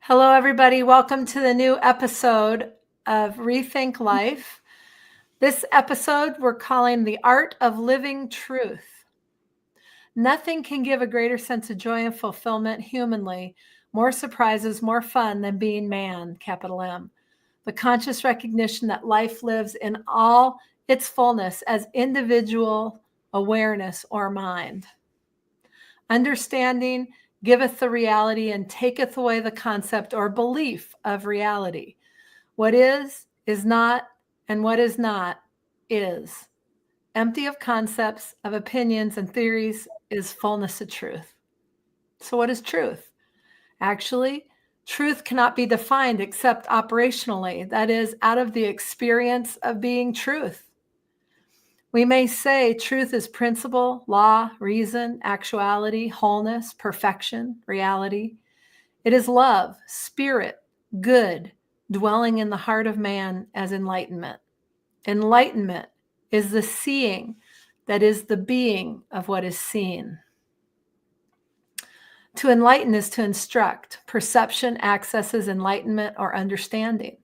Hello, everybody. Welcome to the new episode of Rethink Life. This episode we're calling The Art of Living Truth. Nothing can give a greater sense of joy and fulfillment humanly, more surprises, more fun than being man, capital M. The conscious recognition that life lives in all its fullness as individual awareness or mind. Understanding giveth the reality and taketh away the concept or belief of reality. What is not, and what is not, is. Empty of concepts, of opinions and theories is fullness of truth. So what is truth? Actually, truth cannot be defined except operationally, that is, out of the experience of being truth. We may say truth is principle, law, reason, actuality, wholeness, perfection, reality. It is love, spirit, good, dwelling in the heart of man as enlightenment. Enlightenment is the seeing that is the being of what is seen. To enlighten is to instruct. Perception accesses enlightenment or understanding.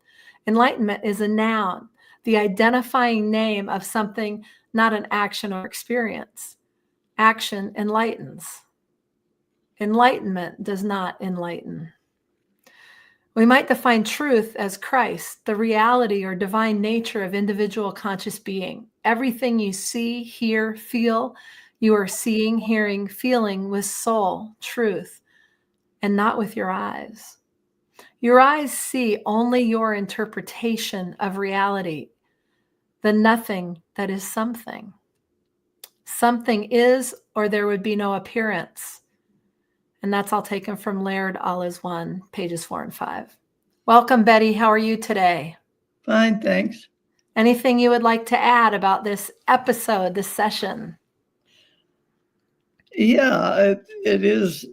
Enlightenment is a noun, the identifying name of something, not an action or experience. Action enlightens. Enlightenment does not enlighten. We might define truth as Christ, the reality or divine nature of individual conscious being. Everything you see, hear, feel, you are seeing, hearing, feeling with soul, truth, and not with your eyes. Your eyes see only your interpretation of reality, the nothing that is something. Something is, or there would be no appearance. And that's all taken from Laird, All is One, pages 4 and 5. Welcome, Betty. How are you today? Fine, thanks. Anything you would like to add about this episode, this session? Yeah, it is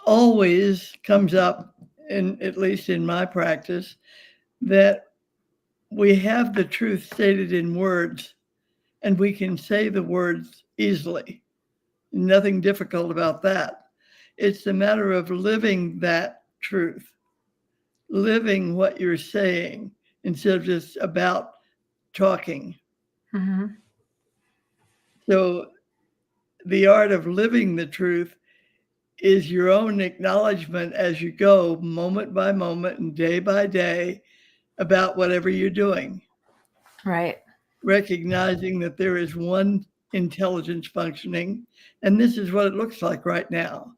always comes up, at least in my practice, that we have the truth stated in words and we can say the words easily. Nothing difficult about that. It's a matter of living that truth, living what you're saying instead of just about talking. Mm-hmm. So the art of living the truth is your own acknowledgement as you go, moment by moment and day by day, about whatever you're doing. Right. Recognizing that there is one intelligence functioning, and this is what it looks like right now.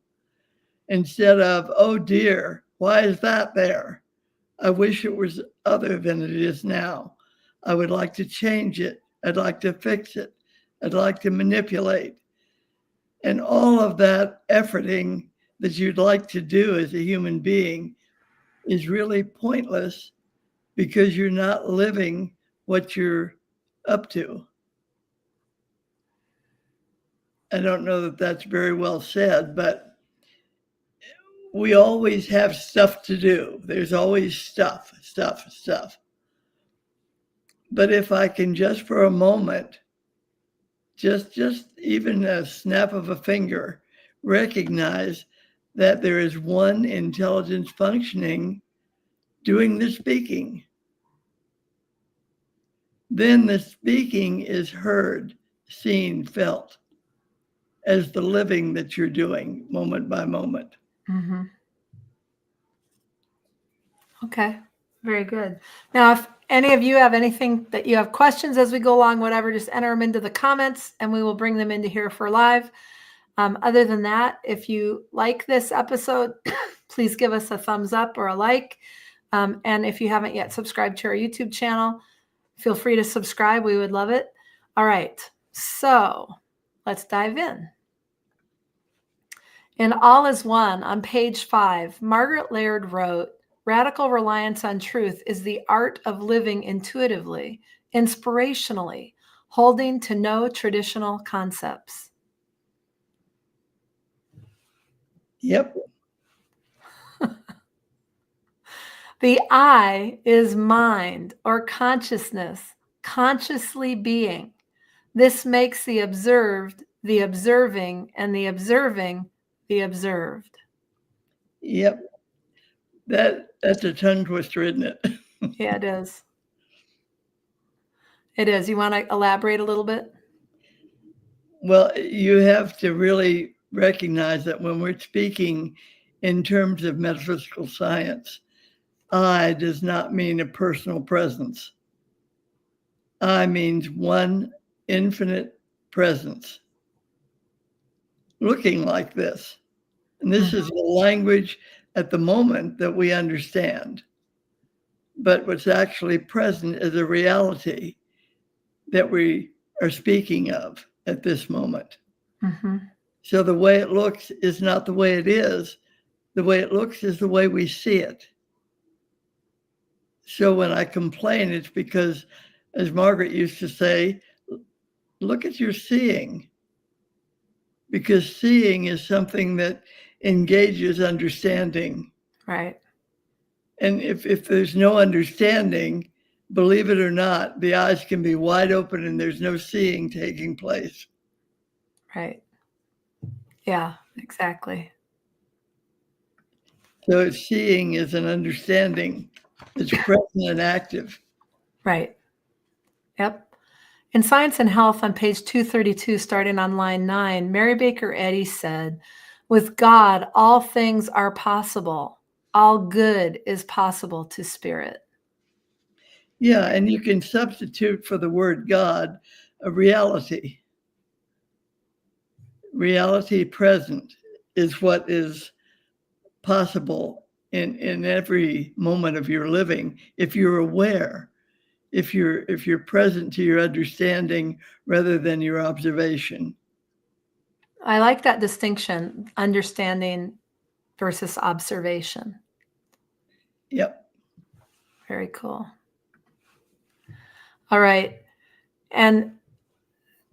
Instead of, oh dear, why is that there? I wish it was other than it is now. I would like to change it. I'd like to fix it. I'd like to manipulate. And all of that efforting that you'd like to do as a human being is really pointless because you're not living what you're up to. I don't know that that's very well said, but we always have stuff to do. There's always stuff. But if I can just for a moment, just even a snap of a finger, recognize that there is one intelligence functioning doing the speaking, then the speaking is heard, seen, felt as the living that you're doing moment by moment. Mm-hmm. Okay, very good. Now, if any of you have anything that you have questions as we go along, whatever, just enter them into the comments and we will bring them into here for live. Other than that, if you like this episode, please give us a thumbs up or a like. And if you haven't yet subscribed to our YouTube channel, feel free to subscribe. We would love it. All right, so let's dive in. In All is One, on page 5, Margaret Laird wrote, "Radical reliance on truth is the art of living intuitively, inspirationally, holding to no traditional concepts." Yep. The I is mind or consciousness, consciously being. This makes the observed the observing, and the observing the observed. Yep. That's a tongue twister, isn't it? Yeah, it is. It is. You want to elaborate a little bit? Well, you have to really recognize that when we're speaking in terms of metaphysical science, I does not mean a personal presence. I means one infinite presence looking like this. And this is the language at the moment that we understand. But what's actually present is a reality that we are speaking of at this moment. Mm-hmm. So the way it looks is not the way it is. The way it looks is the way we see it. So when I complain, it's because, as Margaret used to say, look at your seeing. Because seeing is something that engages understanding. Right. And if there's no understanding, believe it or not, the eyes can be wide open and there's no seeing taking place. Right. Yeah, exactly. So seeing is an understanding that's present and active. Right. Yep. In Science and Health on page 232, starting on line 9, Mary Baker Eddy said, "With God, all things are possible. All good is possible to spirit." Yeah, and you can substitute for the word God a reality. Reality present is what is possible in every moment of your living if you're aware, if you're present to your understanding rather than your observation. I like that distinction, understanding versus observation. Yep. Very cool. All right. And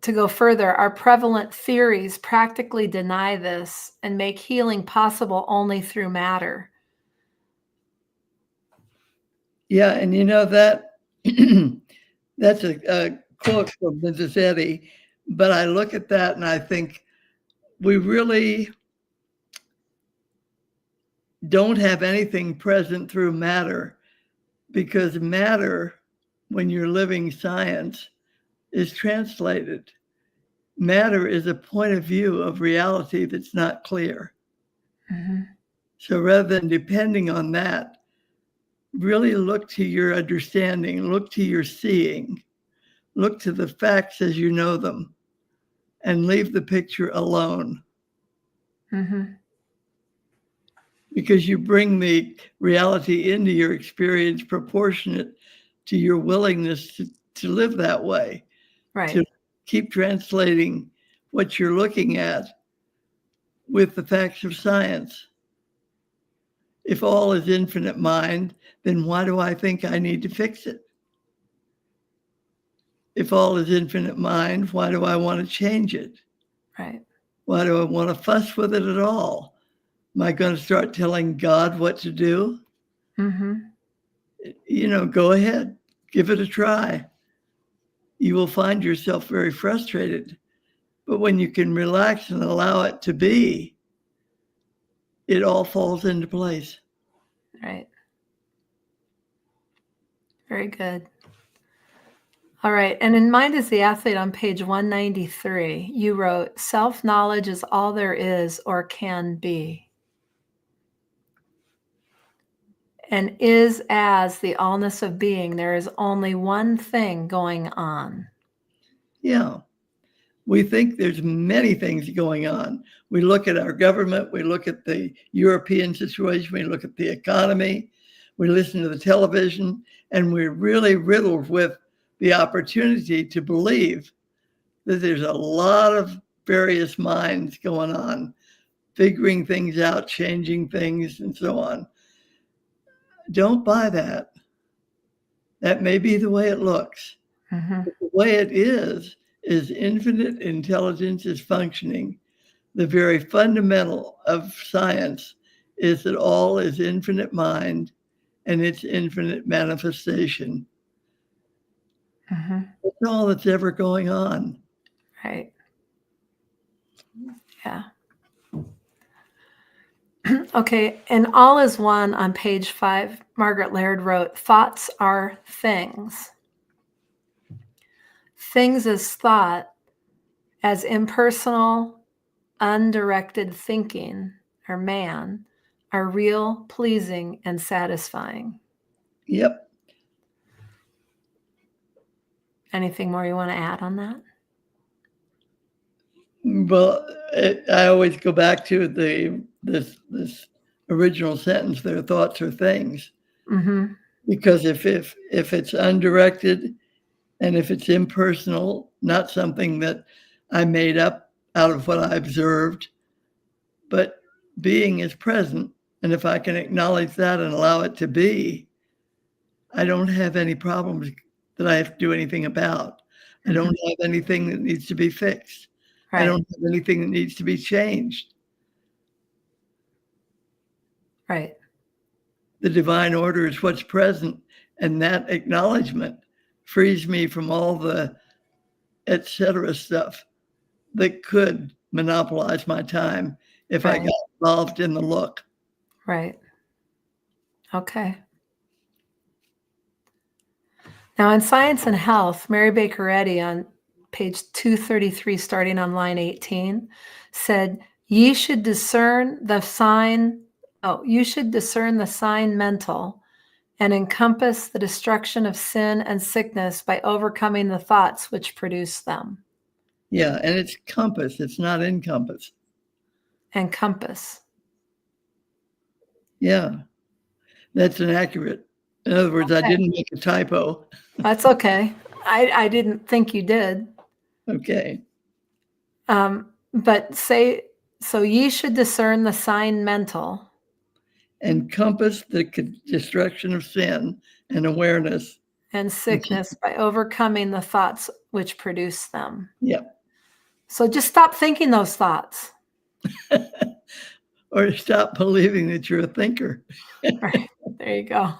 to go further, our prevalent theories practically deny this and make healing possible only through matter. Yeah, and you know that that's a quote from Mrs. Eddy, but I look at that and I think we really don't have anything present through matter, because matter, when you're living science, is translated. Matter is a point of view of reality that's not clear. Mm-hmm. So rather than depending on that, really look to your understanding, look to your seeing, look to the facts as you know them, and leave the picture alone. Mm-hmm. Because you bring the reality into your experience proportionate to your willingness to live that way, Right. to keep translating what you're looking at with the facts of science. If all is infinite mind, then why do I think I need to fix it? If all is infinite mind, why do I want to change it? Right. Why do I want to fuss with it at all? Am I going to start telling God what to do? Mm-hmm. Go ahead, give it a try. You will find yourself very frustrated. But when you can relax and allow it to be, it all falls into place. Right. Very good. All right. And in Mind is the Athlete on page 193, you wrote, "Self-knowledge is all there is or can be, and is as the allness of being. There is only one thing going on." Yeah. We think there's many things going on. We look at our government, we look at the European situation, we look at the economy, we listen to the television, and we're really riddled with the opportunity to believe that there's a lot of various minds going on, figuring things out, changing things, and so on. Don't buy that. That may be the way it looks. Mm-hmm. But the way it is infinite intelligence is functioning. The very fundamental of science is that all is infinite mind and its infinite manifestation. Mm-hmm. That's all that's ever going on. Right. Yeah. Okay, in All is One on page 5, Margaret Laird wrote, thoughts are things. Things as thought, as impersonal, undirected thinking, or man, are real, pleasing, and satisfying. Yep. Anything more you want to add on that? Well, I always go back to this original sentence. Their thoughts are things, Mm-hmm. because if it's undirected and if it's impersonal, not something that I made up out of what I observed, but being is present, and if I can acknowledge that and allow it to be, I don't have any problems that I have to do anything about. I don't have anything that needs to be fixed. I Right. don't have anything that needs to be changed. Right. The divine order is what's present, and that acknowledgement frees me from all the etc. stuff that could monopolize my time if I Right. got involved in the look. Right. Okay. Now, in Science and Health, Mary Baker Eddy on page 233, starting on line 18, said, ye should discern the sign, you should discern the sign mental and encompass the destruction of sin and sickness by overcoming the thoughts which produce them. Yeah, and it's compass, it's not encompass. Encompass. Yeah, that's inaccurate. In other words, I Okay. didn't make a typo. That's okay. I didn't think you did. Okay. But say, so ye should discern the sign mental Encompass the destruction of sin and awareness. and sickness by overcoming the thoughts which produce them. Yep. So just stop thinking those thoughts. Or stop believing that you're a thinker. Right. There you go.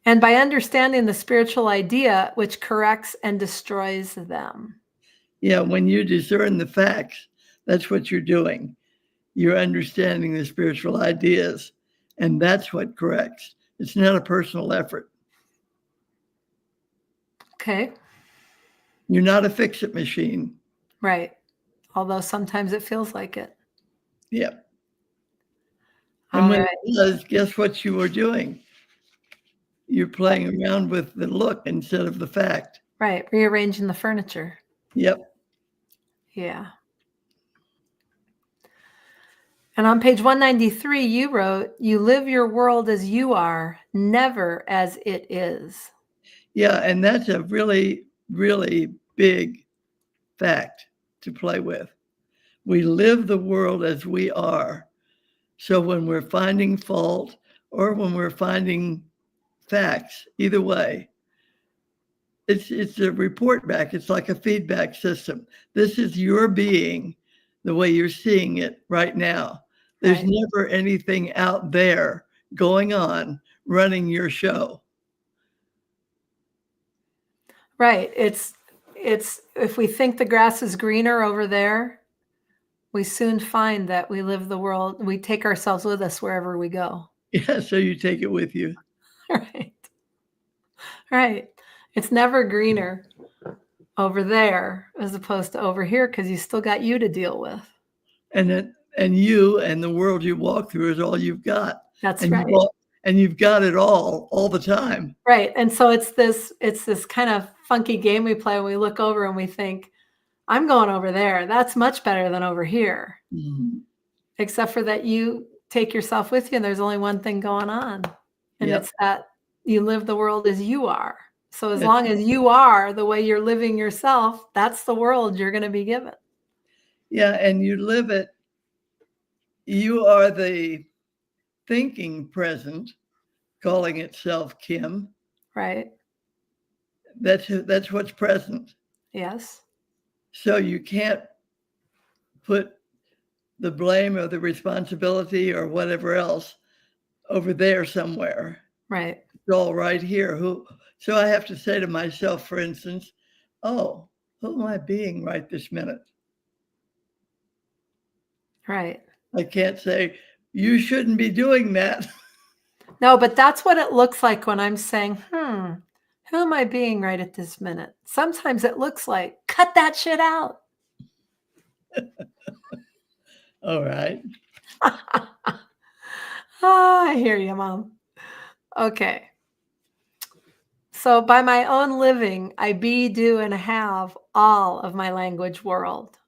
And by understanding the spiritual idea which corrects and destroys them. Yeah, when you discern the facts, that's what you're doing. You're understanding the spiritual ideas, and that's what corrects. It's not a personal effort. Okay. You're not a fix-it machine. Right. Although sometimes it feels like it. Yep. And All when right. it does, guess what you are doing? You're playing around with the look instead of the fact. Right. Rearranging the furniture. Yep. Yeah. And on page 193, you wrote, you live your world as you are, never as it is. Yeah, and that's a really, really big fact to play with. We live the world as we are. So when we're finding fault or when we're finding facts, either way, it's a report back. It's like a feedback system. This is your being the way you're seeing it right now. There's Right. never anything out there going on running your show. Right. It's if we think the grass is greener over there, we soon find that we live the world, we take ourselves with us wherever we go. Yeah, so you take it with you. Right. Right. It's never greener over there as opposed to over here because you still got you to deal with. And you and the world you walk through is all you've got. That's And right. you've got it all the time. Right. And so it's this kind of funky game we play when we look over and we think, I'm going over there. That's much better than over here. Mhm. Except for that you take yourself with you and there's only one thing going on. And Yep. it's that you live the world as you are. So as That's long as you are the way you're living yourself, that's the world you're going to be given. Yeah, and you live it. You are the thinking present, calling itself Kim. Right. That's what's present. Yes. So you can't put the blame or the responsibility or whatever else over there somewhere. Right. It's all right here. So I have to say to myself, for instance, oh, who am I being right this minute? Right. I can't say, you shouldn't be doing that. No, but that's what it looks like when I'm saying, who am I being right at this minute? Sometimes it looks like, cut that shit out. All right. I hear you, Mom. Okay. So by my own living, I be, do, and have all of my language world.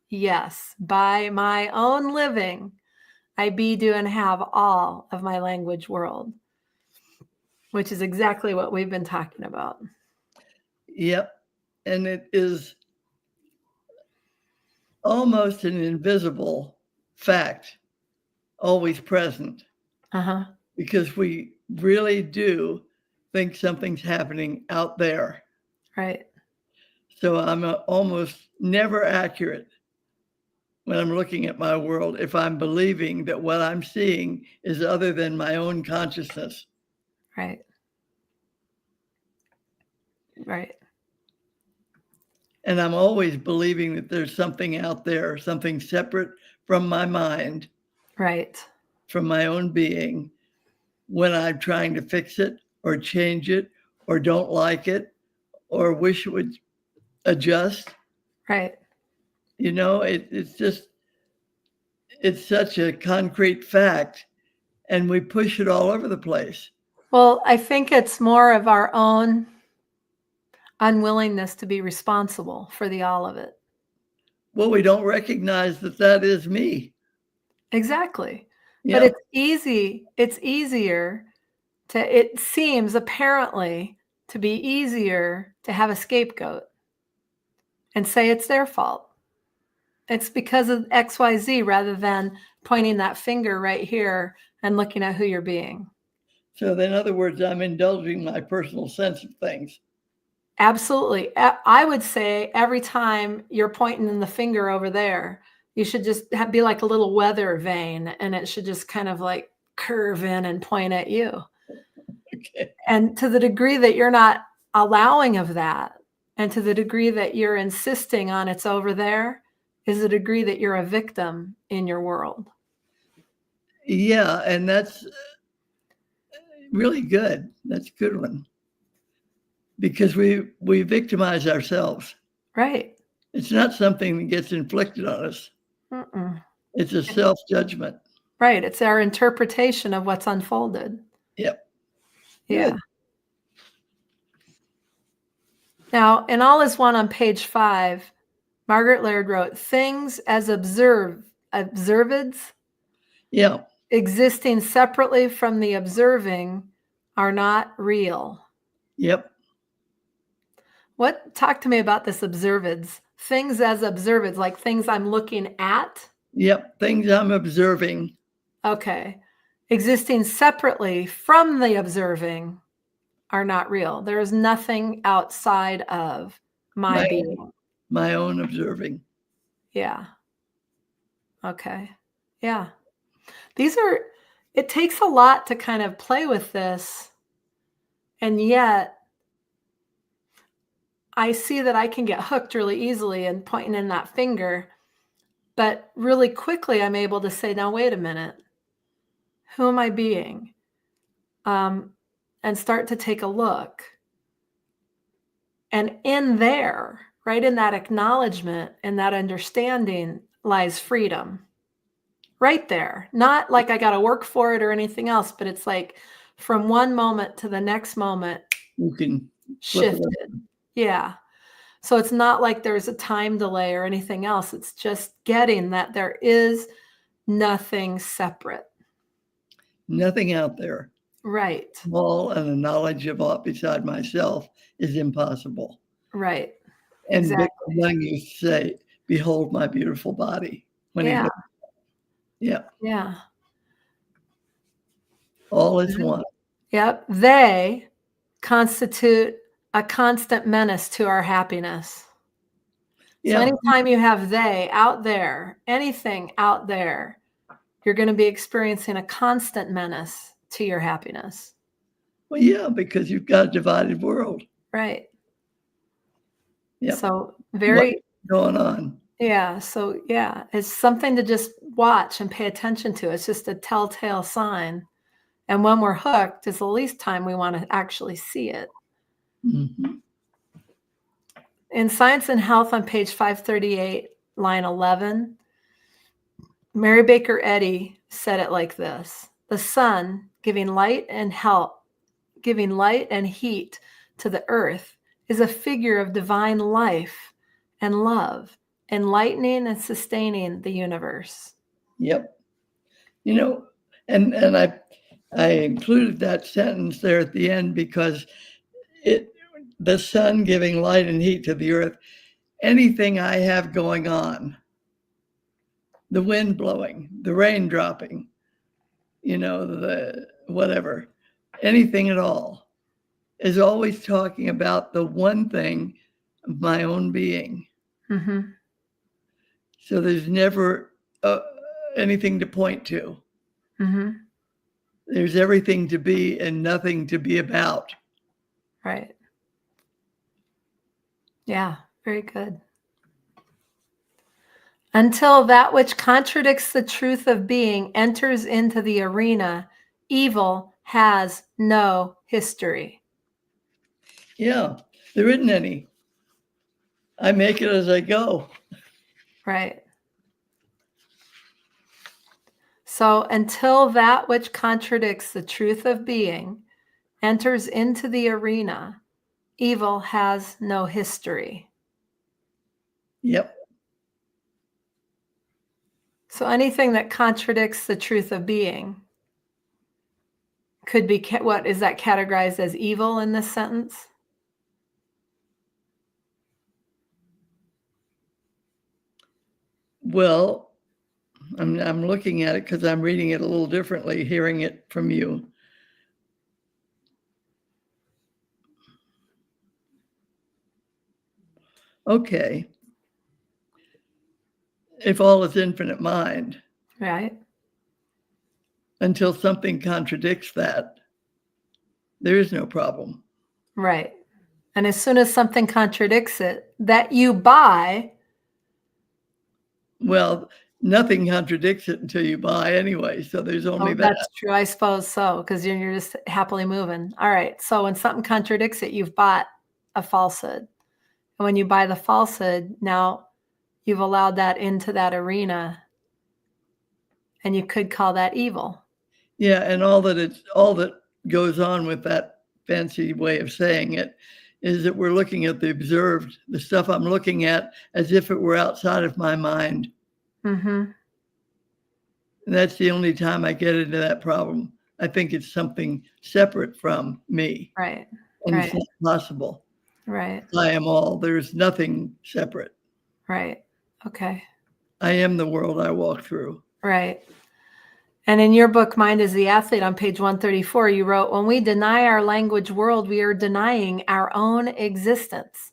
Yes, by my own living, I be, do, and have all of my language world, which is exactly what we've been talking about. Yep. And it is almost an invisible fact, always present, because we really do think something's happening out there. Right. So I'm almost never accurate when I'm looking at my world if I'm believing that what I'm seeing is other than my own consciousness. Right. Right. And I'm always believing that there's something out there, something separate from my mind, Right. from my own being, when I'm trying to fix it or change it or don't like it or wish it would adjust. Right. You know, it's just, it's such a concrete fact, and we push it all over the place. Well, I think it's more of our own unwillingness to be responsible for the all of it. Well, we don't recognize that that is me. Exactly. Yeah. But it's easier to, it seems apparently to be easier to have a scapegoat and say it's their fault. It's because of XYZ rather than pointing that finger right here and looking at who you're being. So in other words, I'm indulging my personal sense of things. Absolutely. I would say every time you're pointing the finger over there, you should just be like a little weather vane, and it should just kind of like curve in and point at you. Okay. And to the degree that you're not allowing of that, and to the degree that you're insisting on it's over there, is the degree that you're a victim in your world. Yeah, and that's really good. That's a good one. Because we victimize ourselves. Right. It's not something that gets inflicted on us. Mm-mm. It's a self-judgment. Right. It's our interpretation of what's unfolded. Yep. Yeah. Good. Now, in All Is One on page 5, Margaret Laird wrote, things as observeds, Yeah. existing separately from the observing, are not real. Yep. Talk to me about this observeds. Things as observeds, like things I'm looking at. Yep. Things I'm observing. Okay. Existing separately from the observing are not real. There is nothing outside of my being. My own observing. Yeah. Okay. Yeah. It takes a lot to kind of play with this. And yet I see that I can get hooked really easily in pointing in that finger. But really quickly, I'm able to say, now, wait a minute. Who am I being? And start to take a look. And in there, right in that acknowledgement and that understanding lies freedom. Right there. Not like I got to work for it or anything else, but it's like from one moment to the next moment, You can shifted. Yeah. So it's not like there's a time delay or anything else. It's just getting that there is nothing separate. Nothing out there. Right. All and the knowledge of what beside myself is impossible. Right. And Exactly. Young used to say, behold my beautiful body. When Yeah. Yeah. Yeah. All is one. Yep. They constitute a constant menace to our happiness. Yeah. So anytime you have they out there, anything out there, you're going to be experiencing a constant menace to your happiness. Well, yeah, because you've got a divided world. Right. Yeah. So very going on. Yeah. So, yeah, it's something to just watch and pay attention to. It's just a telltale sign. And when we're hooked, it's the least time we want to actually see it. Mhm. In Science and Health on page 538, line 11, Mary Baker Eddy said it like this: the sun giving light and heat to the earth is a figure of divine life and love, enlightening and sustaining the universe. Yep. You know, and I included that sentence there at the end because the sun giving light and heat to the earth, anything I have going on, the wind blowing, the rain dropping, the whatever, anything at all, is always talking about the one thing of my own being. Mm-hmm. So there's never anything to point to. Mm-hmm. There's everything to be and nothing to be about. Right. Yeah, very good. Until that which contradicts the truth of being enters into the arena, evil has no history. Yeah, there isn't any. I make it as I go. Right. So until that which contradicts the truth of being enters into the arena, evil has no history. Yep. So anything that contradicts the truth of being could be, what is that categorized as evil in this sentence? Well, I'm looking at it because I'm reading it a little differently, hearing it from you. Okay. If all is infinite mind, Right. until something contradicts that, there is no problem. Right. And as soon as something contradicts it that you buy, Well, nothing contradicts it until you buy anyway. So there's only oh, that. that's true. I suppose so, because you're just happily moving. All right. So when something contradicts it, you've bought a falsehood. And when you buy the falsehood, now you've allowed that into that arena, and you could call that evil. Yeah. And all that goes on with that fancy way of saying it is that we're looking at the observed, the stuff I'm looking at, as if it were outside of my mind. Mm-hmm. And that's the only time I get into that problem. I think it's something separate from me. Right. And Right. it's not possible. Right. I am all. There's nothing separate. Right. Okay. I am the world I walk through. Right. And in your book, Mind is the Athlete, on page 134, you wrote, when we deny our language world, we are denying our own existence.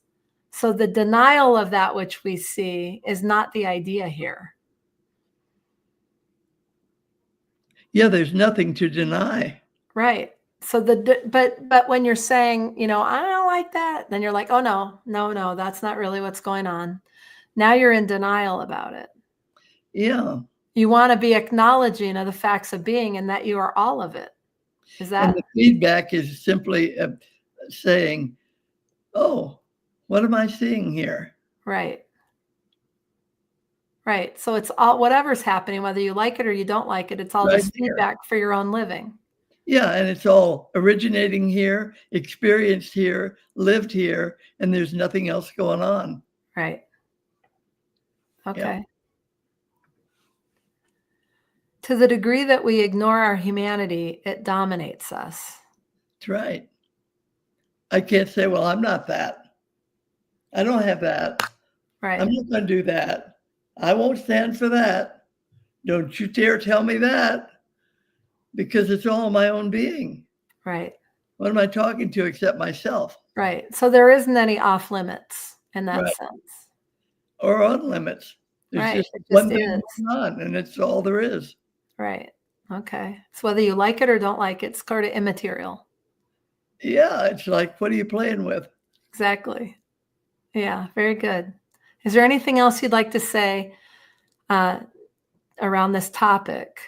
So the denial of that which we see is not the idea here. Yeah, there's nothing to deny. Right. So but when you're saying, I don't like that, then you're like, oh no, that's not really what's going on. Now you're in denial about it. Yeah. You want to be acknowledging of the facts of being and that you are all of it. Is And that the feedback is simply saying, oh, what am I seeing here? right? Right. So it's all, whatever's happening, whether you like it or you don't like it, it's all Right just here. feedback for your own living. Yeah, and it's all originating here, experienced here, lived here, and there's nothing else going on. Right. Okay. Yeah. To the degree that we ignore our humanity, it dominates us. That's right. I can't say, well, I'm not that. I don't have that. Right. I'm not going to do that. I won't stand for that. Don't you dare tell me that, because it's all my own being. Right. What am I talking to except myself? Right. So there isn't any off limits in that Right. sense. Or on limits. There's Right. just It just one thing is. going on, and it's all there is. Right. Okay. So whether you like it or don't like it, it's sort of immaterial. Yeah, it's like, what are you playing with? Exactly. Yeah. Very good. Is there anything else you'd like to say around this topic?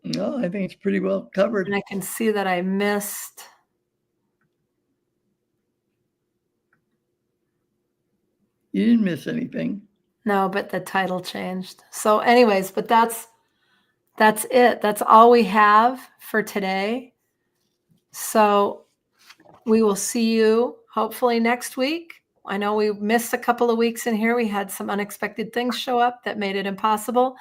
No, I think it's pretty well covered. And I can see that I missed. You didn't miss anything. No, but the title changed. So anyways, but that's it. That's all we have for today. So we will see you hopefully next week. I know we missed a couple of weeks in here. We had some unexpected things show up that made it impossible.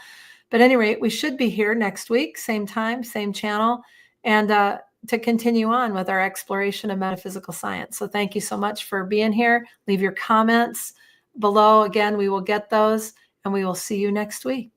But at any rate, we should be here next week, same time, same channel, and to continue on with our exploration of metaphysical science. So thank you so much for being here. Leave your comments below. Again, we will get those, and we will see you next week.